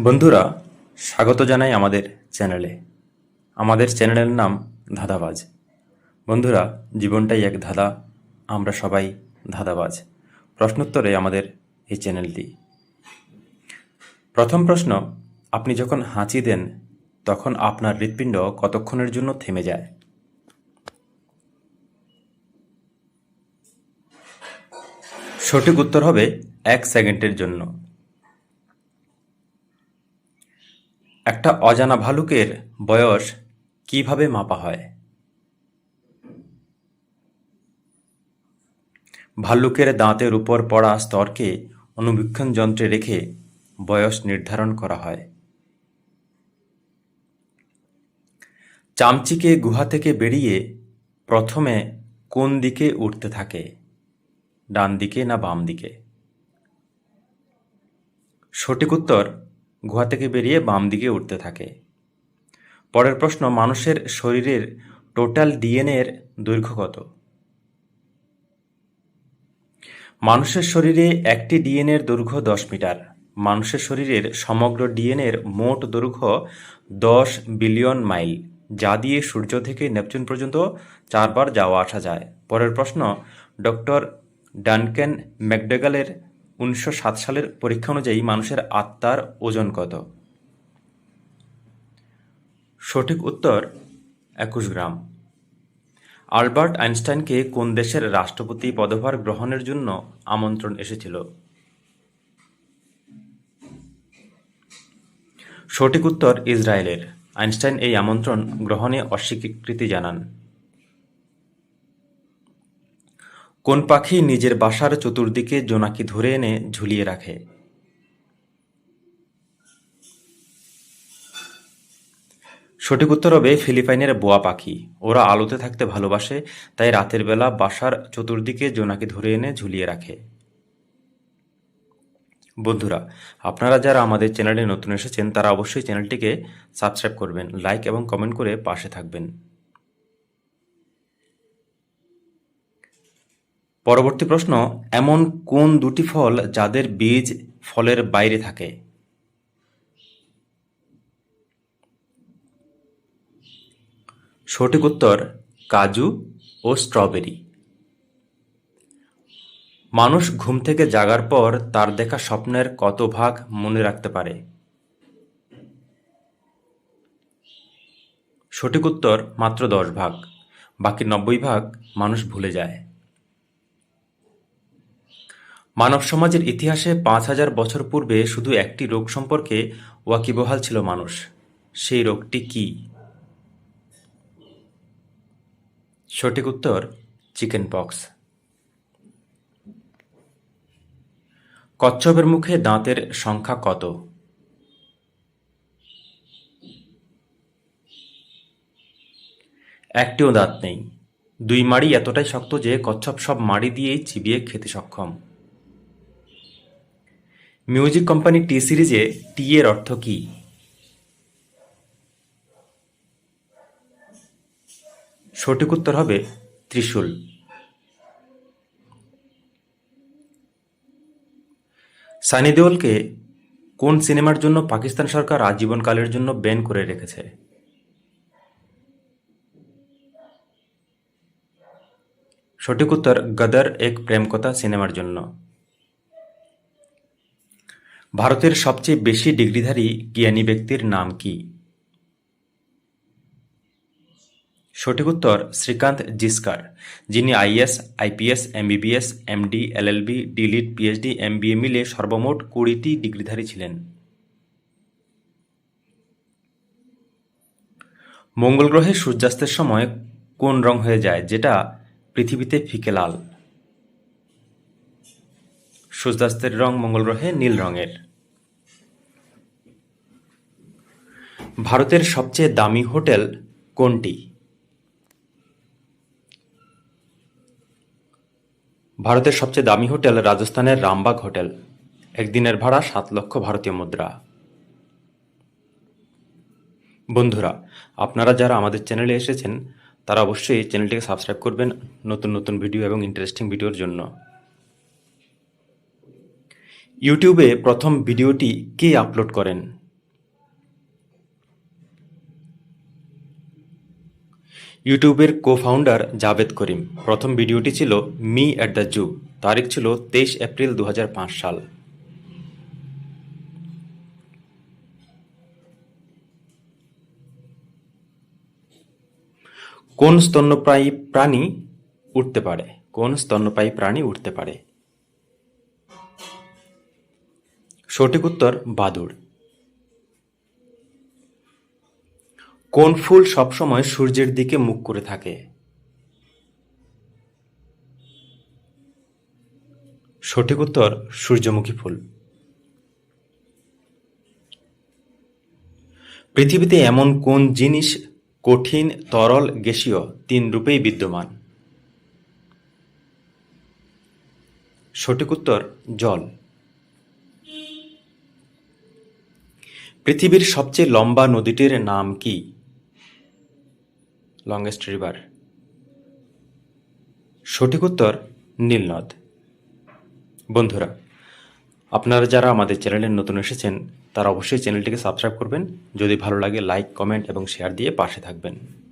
বন্ধুরা, স্বাগত জানাই আমাদের চ্যানেলে। আমাদের চ্যানেলের নাম ধাঁধাবাজ। বন্ধুরা, জীবনটাই এক ধাঁধা, আমরা সবাই ধাঁধাবাজ। প্রশ্নোত্তরে আমাদের এই চ্যানেলটি। প্রথম প্রশ্ন, আপনি যখন হাঁচি দেন তখন আপনার হৃৎপিণ্ড কতক্ষণের জন্য থেমে যায়? সঠিক উত্তর হবে 1 সেকেন্ডের জন্য। একটা অজানা ভালুকের বয়স কিভাবে মাপা হয়? ভাল্লুকের দাঁতের উপর পড়া স্তরকে অণুবীক্ষণ যন্ত্রে রেখে বয়স নির্ধারণ করা হয়। চামচিকে গুহা থেকে বেরিয়ে প্রথমে কোন দিকে উঠতে থাকে? ডান দিকে না বাম দিকে? সঠিক উত্তর, গুহা থেকে বেরিয়ে বাম দিকে উঠতে থাকে। পরের প্রশ্ন, মানুষের শরীরের টোটাল ডিএনএর দৈর্ঘ্য কত? মানুষের শরীরে একটি ডিএনএর দৈর্ঘ্য 10 মিটার। মানুষের শরীরের সমগ্র ডিএনএর মোট দৈর্ঘ্য 10 বিলিয়ন মাইল, যা দিয়ে সূর্য থেকে নেপচুন পর্যন্ত 4 বার যাওয়া আসা যায়। পরের প্রশ্ন, ডক্টর ডানকান ম্যাকডোগালের 1907 সালের পরীক্ষা অনুযায়ী মানুষের আত্মার ওজন কত? সঠিক উত্তর 21 গ্রাম। আলবার্ট আইনস্টাইনকে কোন দেশের রাষ্ট্রপতি পদভার গ্রহণের জন্য আমন্ত্রণ এসেছিল? সঠিক উত্তর ইসরায়েলের। আইনস্টাইন এই আমন্ত্রণ গ্রহণে অস্বীকৃতি জানান। কোন পাখি নিজের বাসার চতুর্দিকে জোনাকি ধরে এনে ঝুলিয়ে রাখে? সঠিক উত্তর হবে ফিলিপাইনের বোয়া পাখি। ওরা আলোতে থাকতে ভালোবাসে, তাই রাতের বেলা বাসার চতুর্দিকে জোনাকি ধরে এনে ঝুলিয়ে রাখে। বন্ধুরা, আপনারা যারা আমাদের চ্যানেলে নতুন এসেছেন তারা অবশ্যই চ্যানেলটিকে সাবস্ক্রাইব করবেন, লাইক এবং কমেন্ট করে পাশে থাকবেন। পরবর্তী প্রশ্ন, এমন কোন দুটি ফল যাদের বীজ ফলের বাইরে থাকে? সঠিক উত্তর কাজু ও স্ট্রবেরি। মানুষ ঘুম থেকে জাগার পর তার দেখা স্বপ্নের কত ভাগ মনে রাখতে পারে? সঠিক উত্তর মাত্র 10 ভাগ। বাকি 90 ভাগ মানুষ ভুলে যায়। মানব সমাজের ইতিহাসে 5000 বছর পূর্বে শুধু একটি রোগ সম্পর্কে ওয়াকিবহাল ছিল মানুষ। সেই রোগটি কি? সঠিক উত্তর চিকেন পক্স। কচ্ছপের মুখে দাঁতের সংখ্যা কত? একটিও দাঁত নেই। 2 মাড়ি এতটাই শক্ত যে কচ্ছপ সব মাড়ি দিয়েই চিবিয়ে খেতে সক্ষম। মিউজিক কোম্পানি টি সিরিজে টি এর অর্থ কি? সঠিক উত্তর হবে ত্রিশূল। সানি দেওলকে কোন সিনেমার জন্য পাকিস্তান সরকার আজীবনকালের জন্য ব্যান করে রেখেছে? সঠিক উত্তর গদর এক প্রেমকথা সিনেমার জন্য। ভারতের সবচেয়ে বেশি ডিগ্রিধারী জ্ঞানী ব্যক্তির নাম কি? সঠিক উত্তর শ্রীকান্ত জিস্কার, যিনি is, IPS, MBBS, MD, LLB, delete, PhD, MBA মিলে সর্বমোট 20টি ডিগ্রিধারী ছিলেন। মঙ্গল গ্রহে সূর্যাস্তের সময় কোন রং হয়ে যায় যেটা পৃথিবীতে ফিকে লাল? সূর্যাস্তের রং মঙ্গল গ্রহে নীল রঙের। ভারতের সবচেয়ে দামি হোটেল কোনটি? ভারতের সবচেয়ে দামি হোটেল রাজস্থানের রামবাগ হোটেল। একদিনের ভাড়া 7 লক্ষ ভারতীয় মুদ্রা। বন্ধুরা, আপনারা যারা আমাদের চ্যানেলে এসেছেন তারা অবশ্যই চ্যানেলটিকে সাবস্ক্রাইব করবেন নতুন নতুন ভিডিও এবং ইন্টারেস্টিং ভিডিওর জন্য। ইউটিউবে প্রথম ভিডিওটি কে আপলোড করেন? ইউটিউবের কো-ফাউন্ডার জাভেদ করিম। প্রথম ভিডিওটি ছিল মি অ্যাট দ্য জু। তারিখ ছিল 23 এপ্রিল 2005 সাল। কোন স্তন্যপায়ী প্রাণী উড়তে পারে? কোন স্তন্যপায়ী প্রাণী উড়তে পারে? সঠিক উত্তর বাদুড়। কোন ফুল সবসময় সূর্যের দিকে মুখ করে থাকে? সঠিক উত্তর সূর্যমুখী ফুল। পৃথিবীতে এমন কোন জিনিস কঠিন, তরল, গ্যাসীয় তিন রূপেই বিদ্যমান? সঠিক উত্তর জল। পৃথিবীর সবচেয়ে লম্বা নদীটির নাম কি? Longest river. সঠিক উত্তর নীলনদ। বন্ধুরা, আপনারা যারা আমাদের চ্যানেলে নতুন এসেছেন তারা অবশ্যই চ্যানেলটিকে সাবস্ক্রাইব করবেন। যদি ভালো লাগে লাইক, কমেন্ট এবং শেয়ার দিয়ে পাশে থাকবেন।